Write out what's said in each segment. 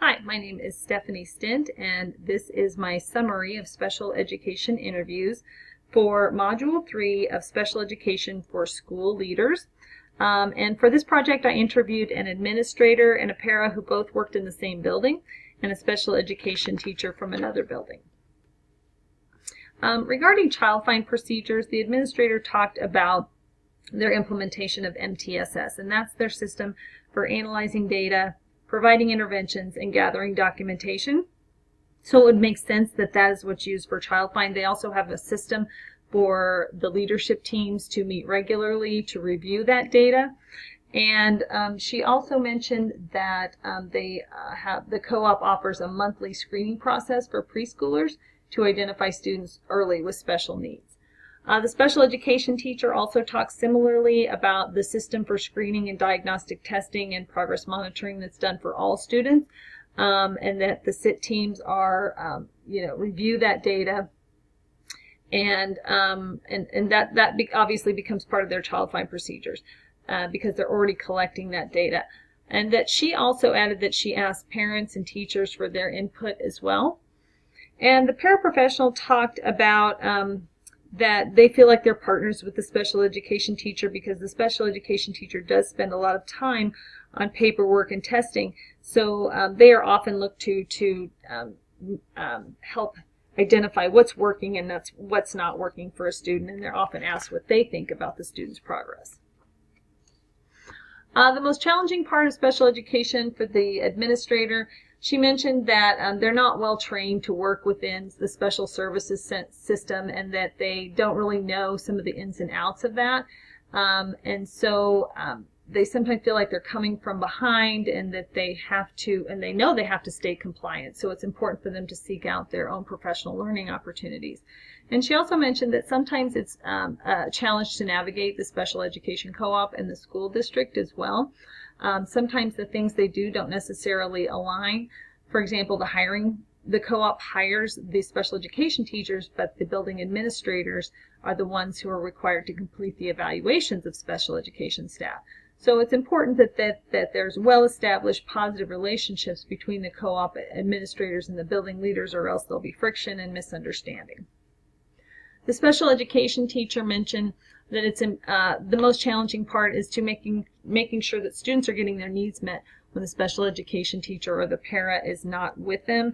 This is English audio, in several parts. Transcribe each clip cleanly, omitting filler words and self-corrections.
Hi, my name is Stephanie Stint, and this is my summary of special education interviews for Module 3 of Special Education for School Leaders. And for this project, I interviewed an administrator and a para who both worked in the same building, and a special education teacher from another building. Regarding child find procedures, the administrator talked about their implementation of MTSS, and that's their system for analyzing data, providing interventions, and gathering documentation. So it would make sense that that is what's used for child find. They also have a system for the leadership teams to meet regularly to review that data. And she also mentioned that the co-op offers a monthly screening process for preschoolers to identify students early with special needs. The special education teacher also talks similarly about the system for screening and diagnostic testing and progress monitoring that's done for all students, and that the SIT teams are, review that data, and that obviously becomes part of their child find procedures because they're already collecting that data. And that she also added that she asked parents and teachers for their input as well. And the paraprofessional talked about that they feel like they're partners with the special education teacher because the special education teacher does spend a lot of time on paperwork and testing. So they are often looked to help identify what's working and what's not working for a student, and they're often asked what they think about the student's progress. The most challenging part of special education for the administrator, she mentioned that they're not well trained to work within the special services system and that they don't really know some of the ins and outs of that. And so they sometimes feel like they're coming from behind and that they have to, and they know they have to stay compliant. So it's important for them to seek out their own professional learning opportunities. And she also mentioned that sometimes it's a challenge to navigate the special education co-op and the school district as well. Sometimes the things they do don't necessarily align. For example, the co-op hires the special education teachers, but the building administrators are the ones who are required to complete the evaluations of special education staff. So it's important that there's well-established positive relationships between the co-op administrators and the building leaders, or else there'll be friction and misunderstanding. The special education teacher mentioned that it's the most challenging part is to making sure that students are getting their needs met when the special education teacher or the para is not with them.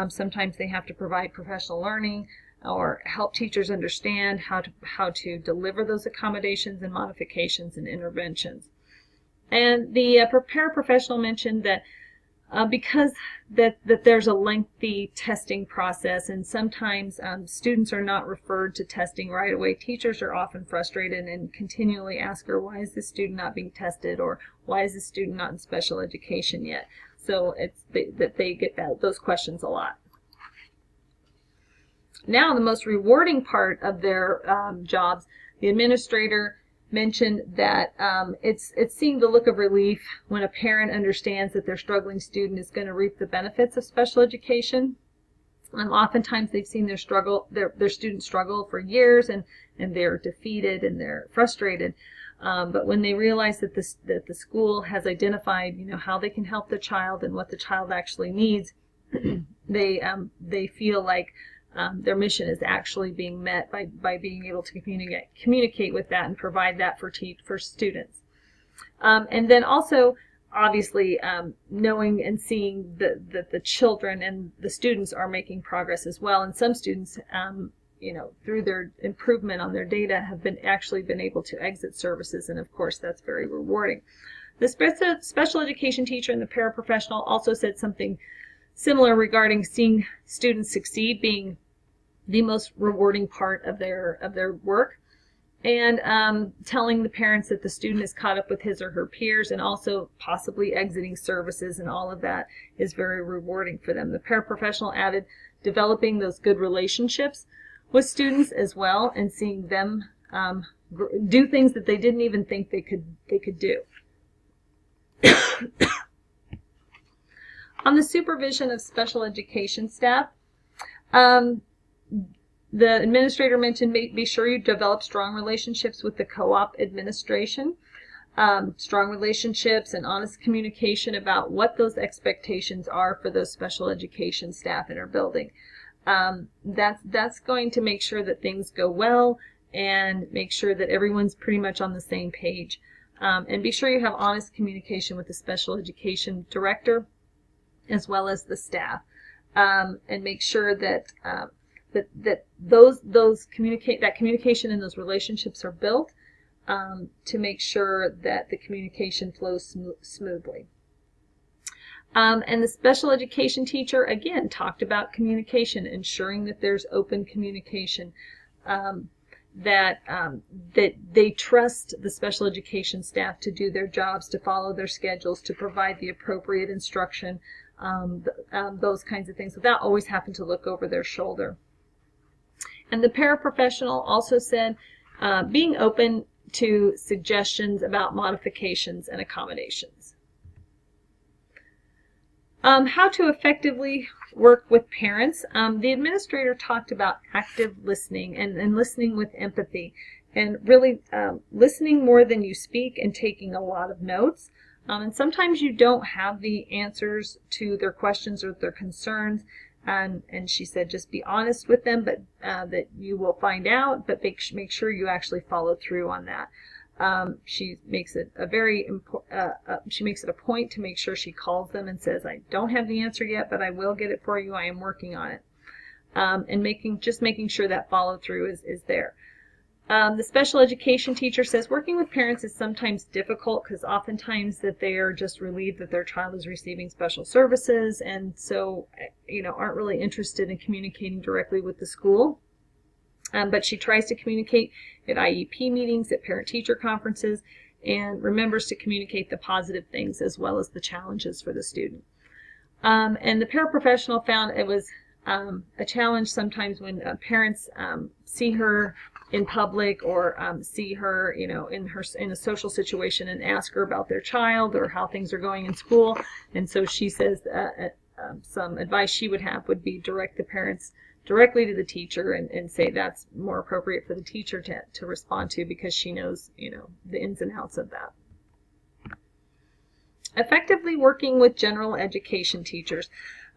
Sometimes they have to provide professional learning or help teachers understand how to deliver those accommodations and modifications and interventions. And the paraprofessional mentioned that because there's a lengthy testing process, and sometimes students are not referred to testing right away, teachers are often frustrated and continually ask her, why is this student not being tested, or why is this student not in special education yet? So it's that they get those questions a lot. Now, the most rewarding part of their jobs, the administrator mentioned that it's seeing the look of relief when a parent understands that their struggling student is going to reap the benefits of special education. Oftentimes they've seen their students struggle for years, and they're defeated and they're frustrated. But when they realize that the school has identified how they can help the child and what the child actually needs, they feel like their mission is actually being met by being able to communicate with that and provide that for students. And then also, obviously, knowing and seeing that the children and the students are making progress as well. And some students, through their improvement on their data, have actually been able to exit services, and of course that's very rewarding. The special education teacher and the paraprofessional also said something similar regarding seeing students succeed being the most rewarding part of their work, and telling the parents that the student is caught up with his or her peers and also possibly exiting services, and all of that is very rewarding for them. The paraprofessional added developing those good relationships with students as well, and seeing them do things that they didn't even think they could do. On the supervision of special education staff, the administrator mentioned be sure you develop strong relationships with the co-op administration. strong relationships and honest communication about what those expectations are for those special education staff in our building. That's going to make sure that things go well and make sure that everyone's pretty much on the same page. And be sure you have honest communication with the special education director as well as the staff, and make sure that that communication and those relationships are built, to make sure that the communication flows smoothly. And the special education teacher, again, talked about communication, ensuring that there's open communication, that they trust the special education staff to do their jobs, to follow their schedules, to provide the appropriate instruction, those kinds of things, without always having to look over their shoulder. And the paraprofessional also said being open to suggestions about modifications and accommodations. How to effectively work with parents. The administrator talked about active listening and listening with empathy, and really listening more than you speak and taking a lot of notes. And sometimes you don't have the answers to their questions or their concerns. And she said just be honest with them, but that you will find out, but make sure you actually follow through on that. She makes it she makes it a point to make sure she calls them and says, I don't have the answer yet, but I will get it for you. I am working on it. And making sure that follow through is there. The special education teacher says working with parents is sometimes difficult because oftentimes that they are just relieved that their child is receiving special services, and so aren't really interested in communicating directly with the school. But she tries to communicate at IEP meetings, at parent-teacher conferences, and remembers to communicate the positive things as well as the challenges for the student. And the paraprofessional found it was a challenge sometimes when parents see her in public or see her, in a social situation and ask her about their child or how things are going in school. And so she says some advice she would have would be direct the parents directly to the teacher and say that's more appropriate for the teacher to respond to, because she knows, the ins and outs of that. Effectively working with general education teachers.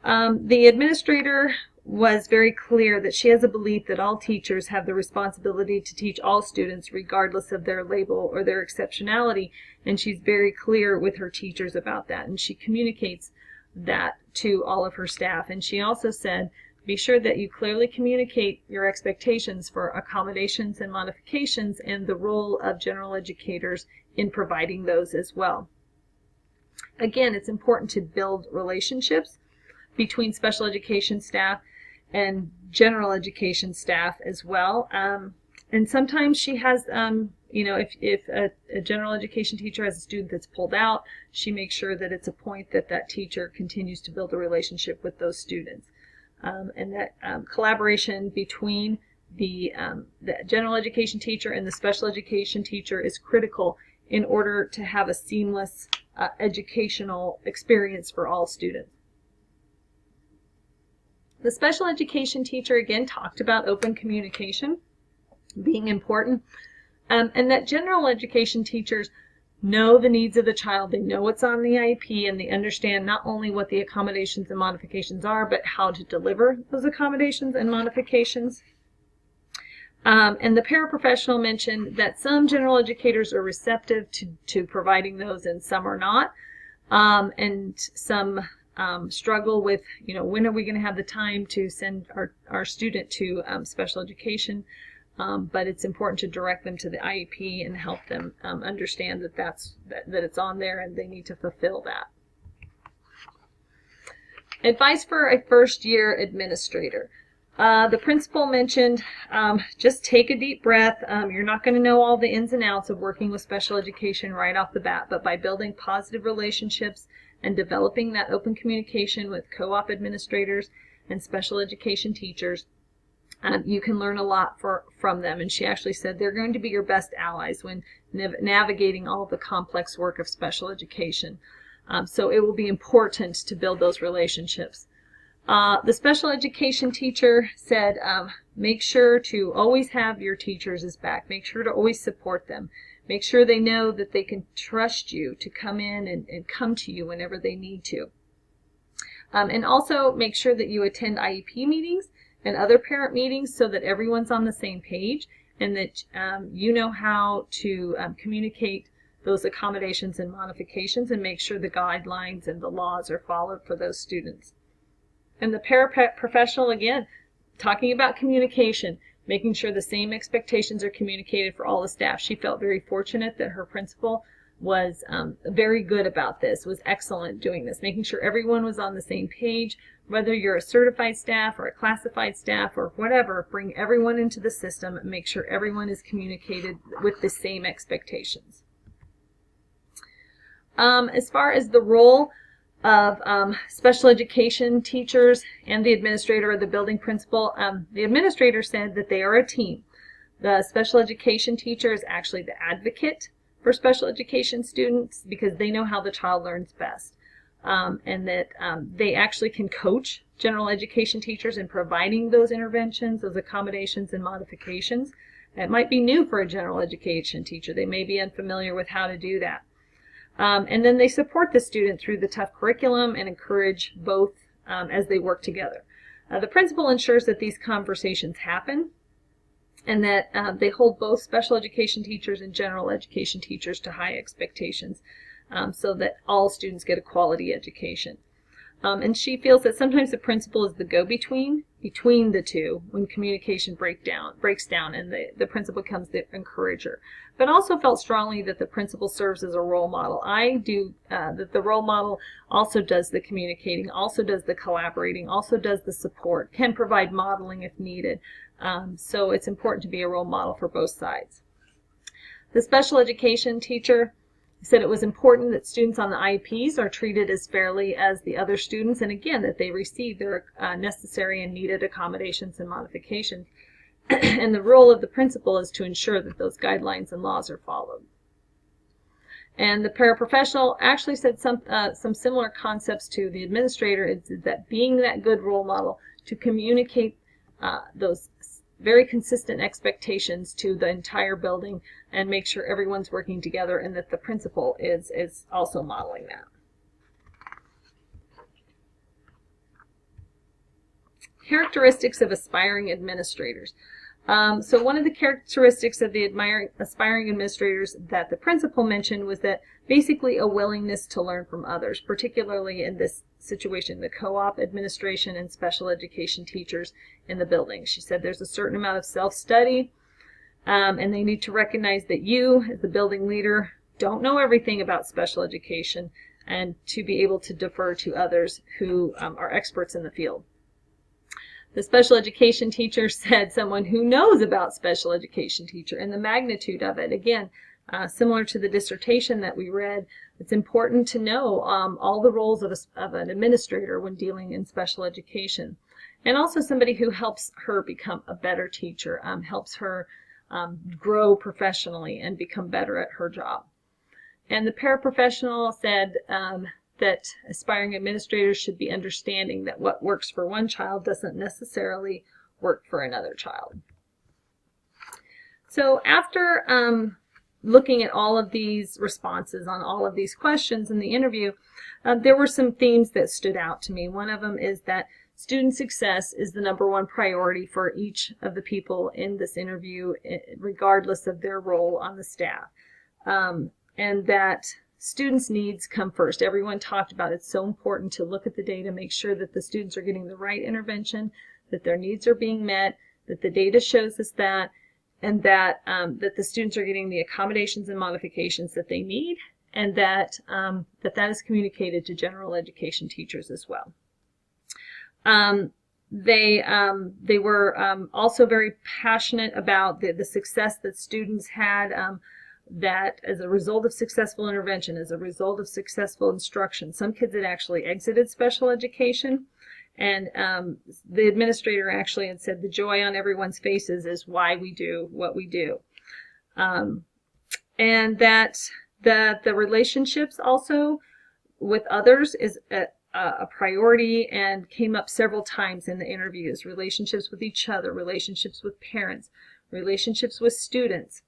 The administrator was very clear that she has a belief that all teachers have the responsibility to teach all students regardless of their label or their exceptionality, and she's very clear with her teachers about that, and she communicates that to all of her staff. And she also said, be sure that you clearly communicate your expectations for accommodations and modifications and the role of general educators in providing those as well. Again, it's important to build relationships between special education staff and general education staff as well. And sometimes she has, if a general education teacher has a student that's pulled out, she makes sure that it's a point that that teacher continues to build a relationship with those students. And that collaboration between the general education teacher and the special education teacher is critical in order to have a seamless educational experience for all students. The special education teacher again talked about open communication being important, and that general education teachers know the needs of the child. They know what's on the IEP, and they understand not only what the accommodations and modifications are, but how to deliver those accommodations and modifications. And the paraprofessional mentioned that some general educators are receptive to providing those and some are not. And some struggle with, when are we going to have the time to send our student to special education? But it's important to direct them to the IEP and help them understand that it's on there and they need to fulfill that. Advice for a first-year administrator. The principal mentioned just take a deep breath. You're not going to know all the ins and outs of working with special education right off the bat, but by building positive relationships and developing that open communication with co-op administrators and special education teachers, you can learn a lot from them. And she actually said they're going to be your best allies when navigating all of the complex work of special education. So it will be important to build those relationships. The special education teacher said, make sure to always have your teachers' back. Make sure to always support them. Make sure they know that they can trust you to come in and come to you whenever they need to. And also make sure that you attend IEP meetings and other parent meetings so that everyone's on the same page and that you know how to communicate those accommodations and modifications and make sure the guidelines and the laws are followed for those students. And the paraprofessional, again, talking about communication, making sure the same expectations are communicated for all the staff. She felt very fortunate that her principal was very good about this, was excellent doing this, making sure everyone was on the same page. Whether you're a certified staff or a classified staff or whatever, bring everyone into the system and make sure everyone is communicated with the same expectations. As far as the role of special education teachers and the administrator or the building principal, the administrator said that they are a team. The special education teacher is actually the advocate for special education students because they know how the child learns best. And that they actually can coach general education teachers in providing those interventions, those accommodations and modifications. It might be new for a general education teacher. They may be unfamiliar with how to do that. And then they support the student through the tough curriculum and encourage both as they work together. The principal ensures that these conversations happen and that they hold both special education teachers and general education teachers to high expectations so that all students get a quality education. And she feels that sometimes the principal is the go-between between the two when communication breaks down and the principal becomes the encourager. But also felt strongly that the principal serves as a role model. I do that the role model also does the communicating, also does the collaborating, also does the support, can provide modeling if needed. So it's important to be a role model for both sides. The special education teacher said it was important that students on the IEPs are treated as fairly as the other students, and again, that they receive their necessary and needed accommodations and modifications. And the role of the principal is to ensure that those guidelines and laws are followed. And the paraprofessional actually said some similar concepts to the administrator, is that being that good role model to communicate those very consistent expectations to the entire building and make sure everyone's working together and that the principal is also modeling that. Characteristics of aspiring administrators. So one of the characteristics of the aspiring administrators that the principal mentioned was that basically a willingness to learn from others, particularly in this situation, the co-op administration and special education teachers in the building. She said there's a certain amount of self-study and they need to recognize that you, as the building leader, don't know everything about special education and to be able to defer to others who are experts in the field. The special education teacher said someone who knows about special education teacher and the magnitude of it. Again, similar to the dissertation that we read, it's important to know all the roles of an administrator when dealing in special education. And also somebody who helps her become a better teacher, helps her grow professionally and become better at her job. And the paraprofessional said that aspiring administrators should be understanding that what works for one child doesn't necessarily work for another child. So after looking at all of these responses on all of these questions in the interview, there were some themes that stood out to me. One of them is that student success is the #1 priority for each of the people in this interview, regardless of their role on the staff, and that students' needs come first. Everyone talked about it's so important to look at the data, make sure that the students are getting the right intervention, that their needs are being met, that the data shows us that, and that that the students are getting the accommodations and modifications that they need, and that that is communicated to general education teachers as well. They were also very passionate about the success that students had, that as a result of successful intervention, as a result of successful instruction. Some kids had actually exited special education, and the administrator actually had said the joy on everyone's faces is why we do what we do. And that the relationships also with others is a priority and came up several times in the interviews. Relationships with each other, relationships with parents, relationships with students.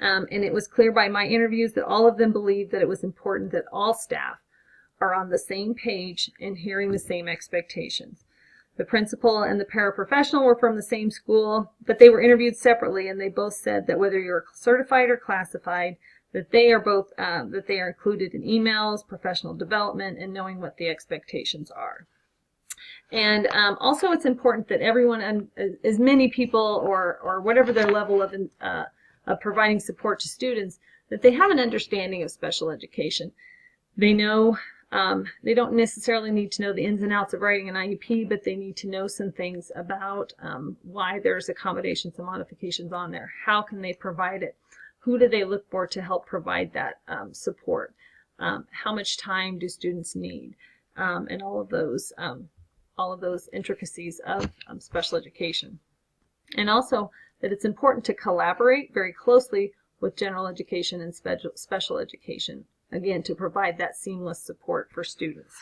And it was clear by my interviews that all of them believed that it was important that all staff are on the same page and hearing the same expectations. The principal and the paraprofessional were from the same school, but they were interviewed separately, and they both said that whether you're certified or classified, that they are included in emails, professional development, and knowing what the expectations are. And also, it's important that everyone, as many people or whatever their level of providing support to students, that they have an understanding of special education. They know. They don't necessarily need to know the ins and outs of writing an IEP, but they need to know some things about why there's accommodations and modifications on there. How can they provide it? Who do they look for to help provide that support? How much time do students need? And all of those intricacies of special education. And also that it's important to collaborate very closely with general education and special education, again, to provide that seamless support for students.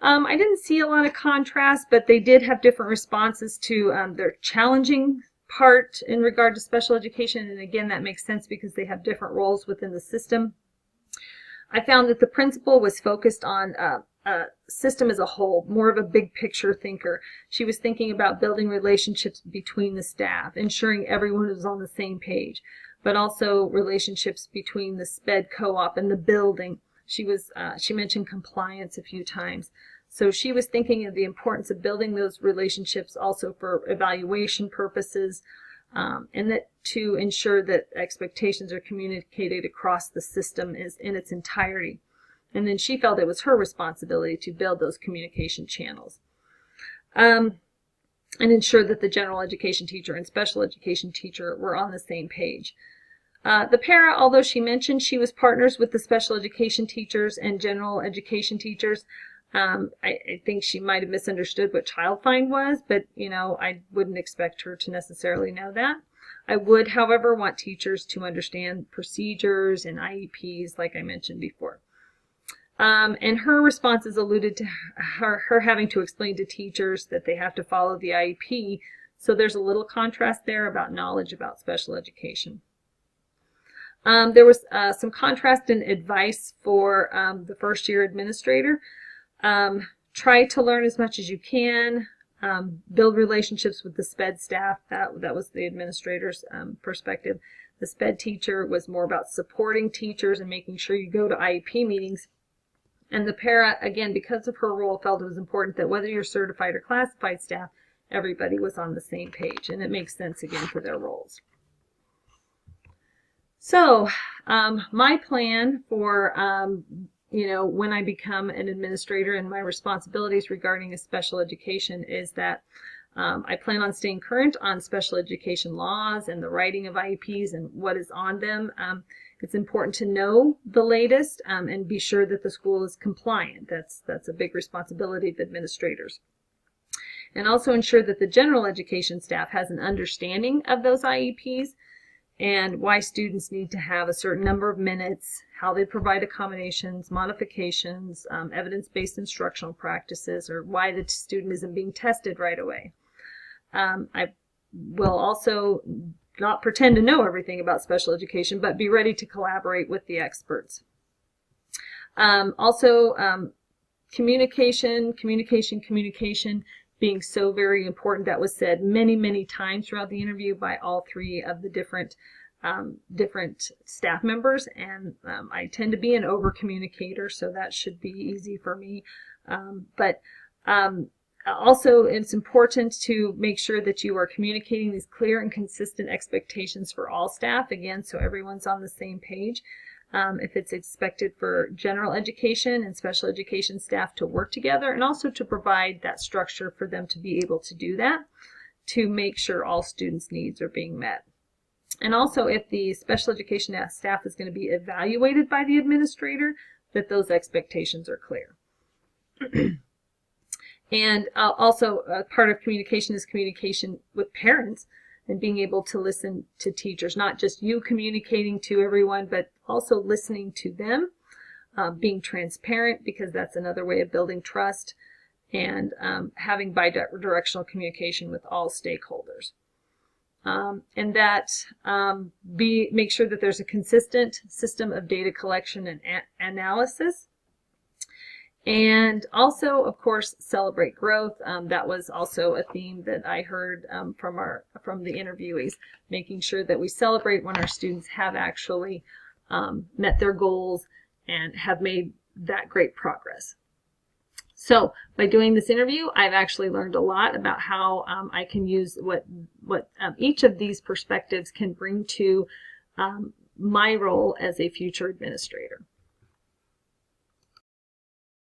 I didn't see a lot of contrast, but they did have different responses to their challenging part in regard to special education, and again, that makes sense because they have different roles within the system. I found that the principal was focused on system as a whole, more of a big picture thinker. She was thinking about building relationships between the staff, ensuring everyone was on the same page, but also relationships between the SPED co-op and the building. She mentioned compliance a few times. So she was thinking of the importance of building those relationships also for evaluation purposes, and that to ensure that expectations are communicated across the system in its entirety. And then she felt it was her responsibility to build those communication channels and ensure that the general education teacher and special education teacher were on the same page. The para, although she mentioned she was partners with the special education teachers and general education teachers, I think she might have misunderstood what child find was, but I wouldn't expect her to necessarily know that. I would, however, want teachers to understand procedures and IEPs like I mentioned before. And her responses alluded to her having to explain to teachers that they have to follow the IEP, so there's a little contrast there about knowledge about special education. There was some contrast in advice for the first year administrator. Try to learn as much as you can. Build relationships with the SPED staff. That was the administrator's perspective. The SPED teacher was more about supporting teachers and making sure you go to IEP meetings. And the para, again, because of her role, felt it was important that whether you're certified or classified staff, everybody was on the same page. And it makes sense, again, for their roles. So my plan for, when I become an administrator and my responsibilities regarding special education is that I plan on staying current on special education laws and the writing of IEPs and what is on them. It's important to know the latest and be sure that the school is compliant. That's a big responsibility of administrators. And also ensure that the general education staff has an understanding of those IEPs and why students need to have a certain number of minutes, how they provide accommodations, modifications, evidence-based instructional practices, or why the student isn't being tested right away. I will also not pretend to know everything about special education, but be ready to collaborate with the experts. Communication being so very important. That was said many, many times throughout the interview by all three of the different staff members, and I tend to be an over communicator, so that should be easy for me. Also, it's important to make sure that you are communicating these clear and consistent expectations for all staff, again, so everyone's on the same page. If it's expected for general education and special education staff to work together, and also to provide that structure for them to be able to do that, to make sure all students' needs are being met. And also, if the special education staff is going to be evaluated by the administrator, that those expectations are clear. And also, part of communication is communication with parents and being able to listen to teachers, not just you communicating to everyone, but also listening to them, being transparent, because that's another way of building trust, and having bi-directional communication with all stakeholders. and that make sure that there's a consistent system of data collection and analysis. And also, of course, celebrate growth. That was also a theme that I heard from the interviewees, making sure that we celebrate when our students have actually met their goals and have made that great progress. So by doing this interview, I've actually learned a lot about how I can use what each of these perspectives can bring to my role as a future administrator.